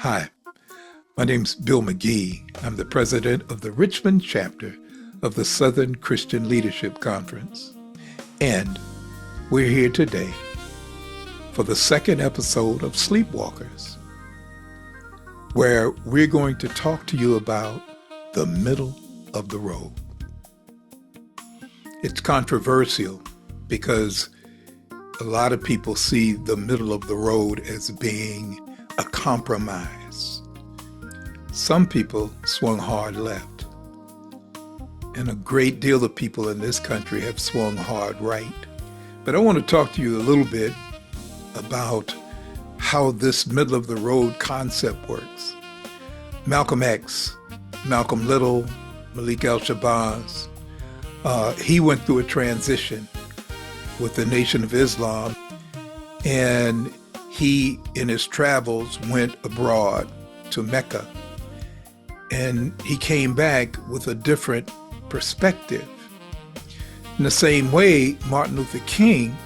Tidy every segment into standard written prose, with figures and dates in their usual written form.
Hi, my name's Bill McGee. I'm the president of the Richmond chapter of the Southern Christian Leadership Conference. And we're here today for the second episode of Sleepwalkers, where we're going to talk to you about the middle of the road. It's controversial because a lot of people see the middle of the road as being a compromise. Some people swung hard left, and a great deal of people in this country have swung hard right. But I want to talk to you a little bit about how this middle of the road concept works. Malcolm X, Malcolm Little, Malik El-Shabazz, he went through a transition with the Nation of Islam, and he, in his travels, went abroad to Mecca, and he came back with a different perspective. In the same way, Martin Luther King,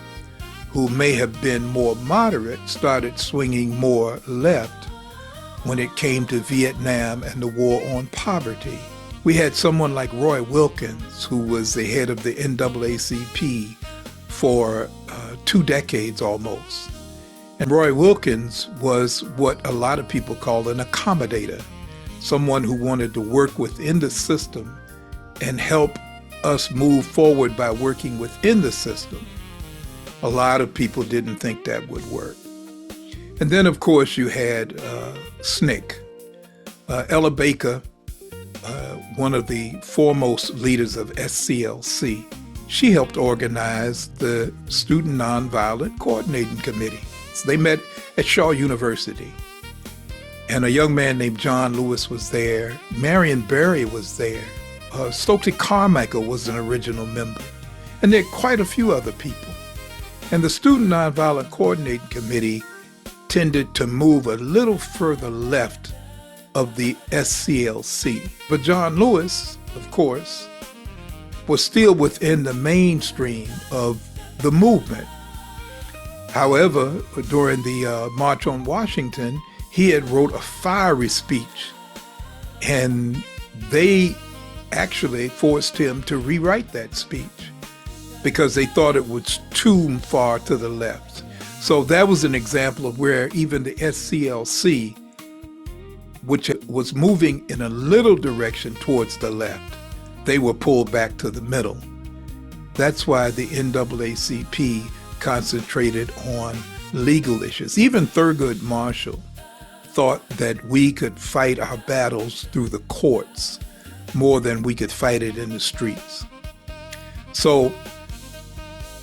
who may have been more moderate, started swinging more left when it came to Vietnam and the war on poverty. We had someone like Roy Wilkins, who was the head of the NAACP for 2 decades almost. And Roy Wilkins was what a lot of people call an accommodator, someone who wanted to work within the system and help us move forward by working within the system. A lot of people didn't think that would work. And then, of course, you had SNCC. Ella Baker, one of the foremost leaders of SCLC, she helped organize the Student Nonviolent Coordinating Committee. So they met at Shaw University. And a young man named John Lewis was there. Marion Barry was there. Stokely Carmichael was an original member. And there are quite a few other people. And the Student Nonviolent Coordinating Committee tended to move a little further left of the SCLC. But John Lewis, of course, was still within the mainstream of the movement. However, during the March on Washington, he had wrote a fiery speech, and they actually forced him to rewrite that speech because they thought it was too far to the left. So that was an example of where even the SCLC, which was moving in a little direction towards the left, they were pulled back to the middle. That's why the NAACP concentrated on legal issues. Even Thurgood Marshall thought that we could fight our battles through the courts more than we could fight it in the streets. So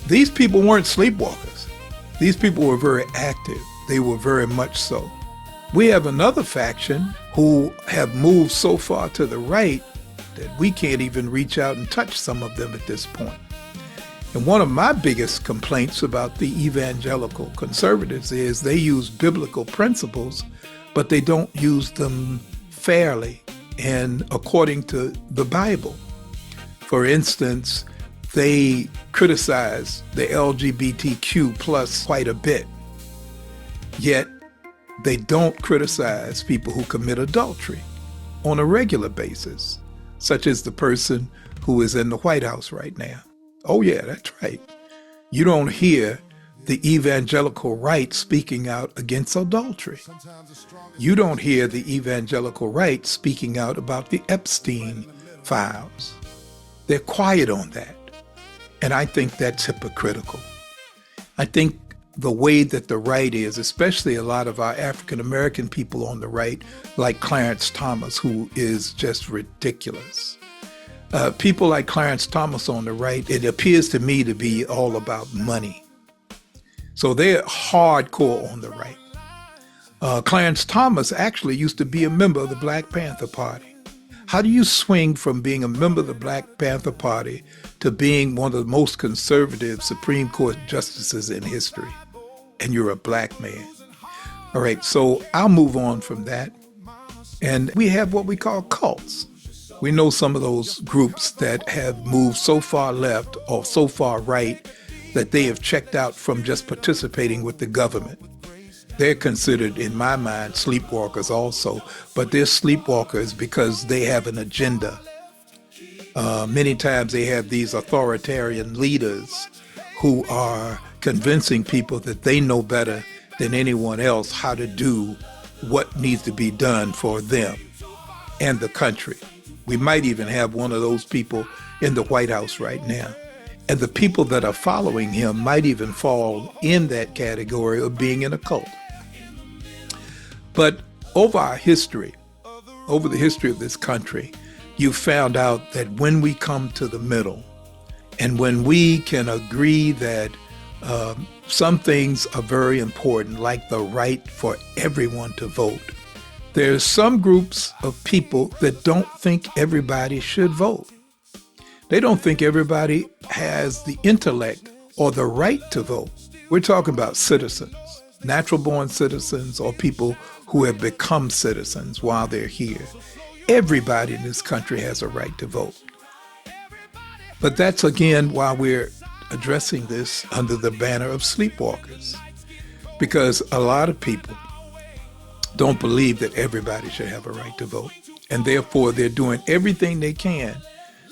these people weren't sleepwalkers. These people were very active. They were very much so. We have another faction who have moved so far to the right that we can't even reach out and touch some of them at this point. And one of my biggest complaints about the evangelical conservatives is they use biblical principles, but they don't use them fairly and according to the Bible. For instance, they criticize the LGBTQ plus quite a bit, yet they don't criticize people who commit adultery on a regular basis, such as the person who is in the White House right now. Oh yeah, that's right. You don't hear the evangelical right speaking out against adultery. You don't hear the evangelical right speaking out about the Epstein files. They're quiet on that. And I think that's hypocritical. I think the way that the right is, especially a lot of our African American people on the right, like Clarence Thomas, who is just ridiculous. People like Clarence Thomas on the right, it appears to me to be all about money. So they're hardcore on the right. Clarence Thomas actually used to be a member of the Black Panther Party. How do you swing from being a member of the Black Panther Party to being one of the most conservative Supreme Court justices in history? And you're a black man. All right, so I'll move on from that. And we have what we call cults. We know some of those groups that have moved so far left or so far right that they have checked out from just participating with the government. they're considered, in my mind, sleepwalkers also. But they're sleepwalkers because they have an agenda. Many times they have these authoritarian leaders who are convincing people that they know better than anyone else how to do what needs to be done for them and the country. We might even have one of those people in the White House right now. And the people that are following him might even fall in that category of being in a cult. But over our history, over the history of this country, you found out that when we come to the middle and when we can agree that some things are very important, like the right for everyone to vote, there's some groups of people that don't think everybody should vote. They don't think everybody has the intellect or the right to vote. We're talking about citizens, natural-born citizens, or people who have become citizens while they're here. Everybody in this country has a right to vote. But that's, again, why we're addressing this under the banner of sleepwalkers, because a lot of people don't believe that everybody should have a right to vote, and therefore they're doing everything they can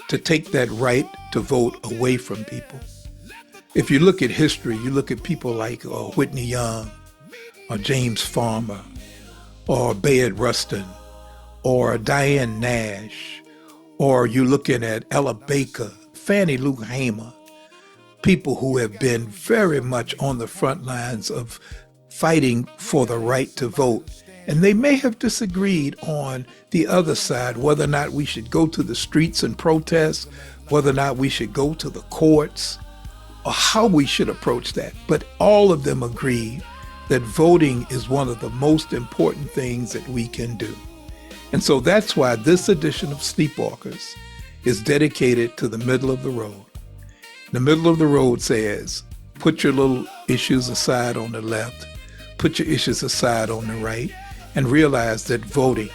to take that right to vote away from people. If you look at history, you look at people like Whitney Young, or James Farmer, or Bayard Rustin, or Diane Nash, or you're looking at Ella Baker, Fannie Lou Hamer, people who have been very much on the front lines of fighting for the right to vote. And they may have disagreed on the other side, whether or not we should go to the streets and protest, whether or not we should go to the courts, or how we should approach that. But all of them agreed that voting is one of the most important things that we can do. And so that's why this edition of Sleepwalkers is dedicated to the middle of the road. The middle of the road says, put your little issues aside on the left, put your issues aside on the right, and realize that voting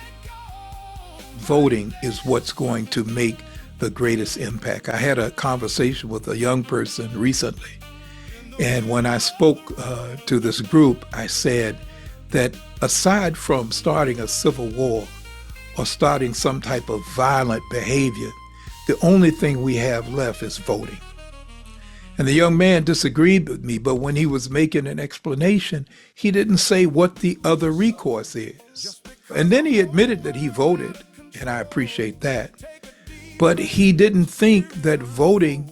is what's going to make the greatest impact. I had a conversation with a young person recently, and when I spoke to this group, I said that aside from starting a civil war or starting some type of violent behavior, the only thing we have left is voting. And the young man disagreed with me, but when he was making an explanation, he didn't say what the other recourse is. And then he admitted that he voted, and I appreciate that. But he didn't think that voting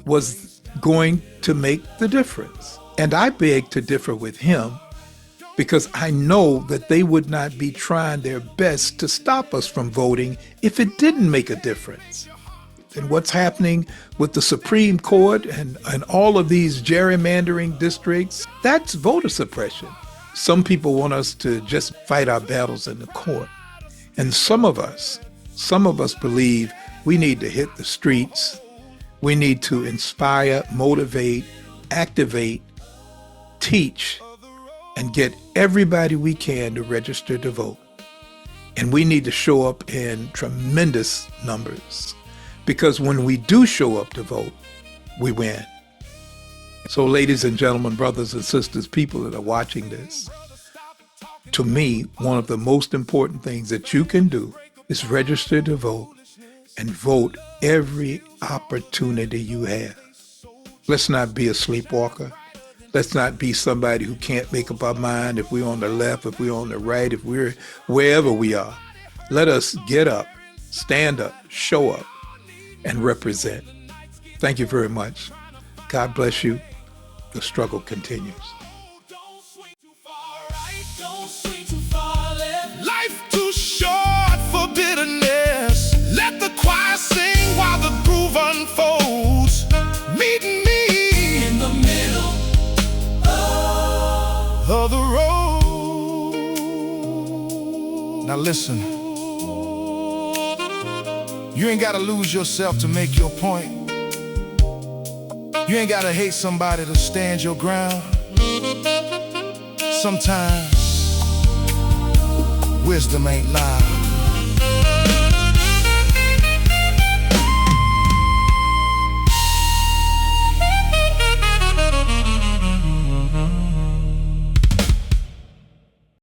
was going to make the difference. And I beg to differ with him, because I know that they would not be trying their best to stop us from voting if it didn't make a difference. And what's happening with the Supreme Court and all of these gerrymandering districts, that's voter suppression. Some people want us to just fight our battles in the court. And some of us believe we need to hit the streets. We need to inspire, motivate, activate, teach, and get everybody we can to register to vote. And we need to show up in tremendous numbers, because when we do show up to vote, we win. So ladies and gentlemen, brothers and sisters, people that are watching this, to me, one of the most important things that you can do is register to vote and vote every opportunity you have. Let's not be a sleepwalker. Let's not be somebody who can't make up our mind if we're on the left, if we're on the right, if we're wherever we are. Let us get up, stand up, show up, and represent. Thank you very much. God bless you. The struggle continues. Life too short for bitterness. Let the choir sing while the groove unfolds. Meet me in the middle of the road. Now listen. You ain't gotta lose yourself to make your point. You ain't gotta hate somebody to stand your ground. Sometimes wisdom ain't loud.